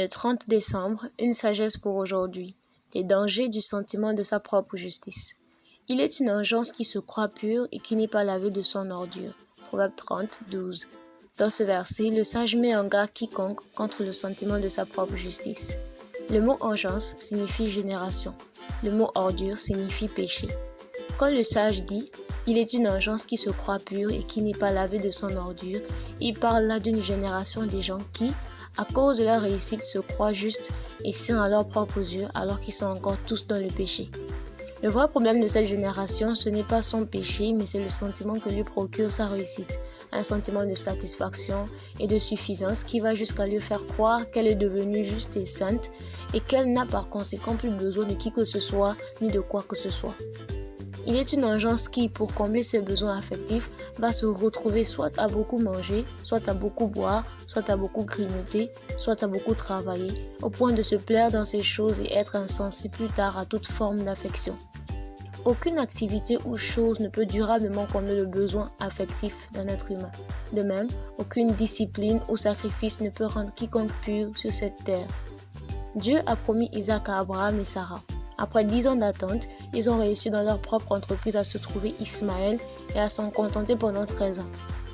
Le 30 décembre, une sagesse pour aujourd'hui. Les dangers du sentiment de sa propre justice. Il est une engeance qui se croit pure et qui n'est pas lavée de son ordure. Proverbe 30, 12. Dans ce verset, le sage met en garde quiconque contre le sentiment de sa propre justice. Le mot engeance signifie génération. Le mot ordure signifie péché. Quand le sage dit « il est une engeance qui se croit pure et qui n'est pas lavée de son ordure », il parle là d'une génération des gens qui, à cause de leur réussite, se croient justes et saints à leurs propres yeux alors qu'ils sont encore tous dans le péché. Le vrai problème de cette génération, ce n'est pas son péché, mais c'est le sentiment que lui procure sa réussite. Un sentiment de satisfaction et de suffisance qui va jusqu'à lui faire croire qu'elle est devenue juste et sainte et qu'elle n'a par conséquent plus besoin de qui que ce soit ni de quoi que ce soit. Il est une engeance qui, pour combler ses besoins affectifs, va se retrouver soit à beaucoup manger, soit à beaucoup boire, soit à beaucoup grignoter, soit à beaucoup travailler, au point de se plaire dans ces choses et être insensible plus tard à toute forme d'affection. Aucune activité ou chose ne peut durablement combler le besoin affectif d'un être humain. De même, aucune discipline ou sacrifice ne peut rendre quiconque pur sur cette terre. Dieu a promis Isaac à Abraham et Sarah. Après 10 ans d'attente, ils ont réussi dans leur propre entreprise à se trouver Ismaël et à s'en contenter pendant 13 ans.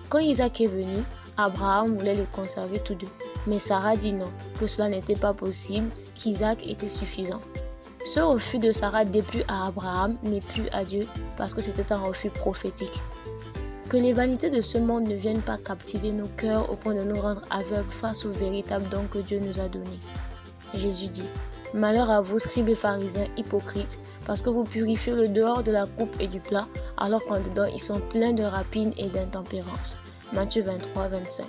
Quand Isaac est venu, Abraham voulait les conserver tous deux. Mais Sarah dit non, que cela n'était pas possible, qu'Isaac était suffisant. Ce refus de Sarah déplut à Abraham, mais plus à Dieu, parce que c'était un refus prophétique. Que les vanités de ce monde ne viennent pas captiver nos cœurs au point de nous rendre aveugles face au véritable don que Dieu nous a donné. Jésus dit: malheur à vous, scribes et pharisiens hypocrites, parce que vous purifiez le dehors de la coupe et du plat, alors qu'en dedans ils sont pleins de rapines et d'intempérance. Matthieu 23, 25.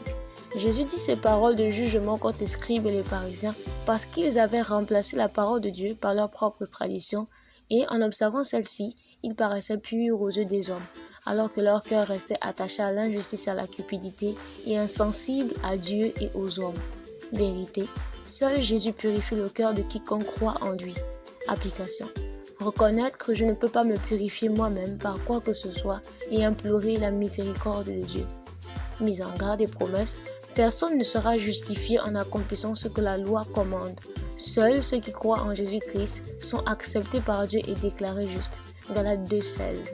Jésus dit ces paroles de jugement contre les scribes et les pharisiens parce qu'ils avaient remplacé la parole de Dieu par leurs propres traditions et en observant celle-ci, ils paraissaient purs aux yeux des hommes, alors que leur cœur restait attaché à l'injustice et à la cupidité et insensible à Dieu et aux hommes. Vérité, seul Jésus purifie le cœur de quiconque croit en lui. Application. Reconnaître que je ne peux pas me purifier moi-même par quoi que ce soit et implorer la miséricorde de Dieu. Mise en garde et promesse, personne ne sera justifié en accomplissant ce que la loi commande. Seuls ceux qui croient en Jésus-Christ sont acceptés par Dieu et déclarés justes. Galates 2,16.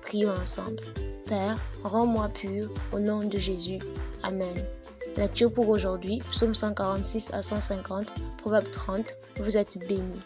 Prions ensemble. Père, rends-moi pur au nom de Jésus. Amen. Lecture pour aujourd'hui, Psaume 146 à 150, Proverbe 30, vous êtes bénis.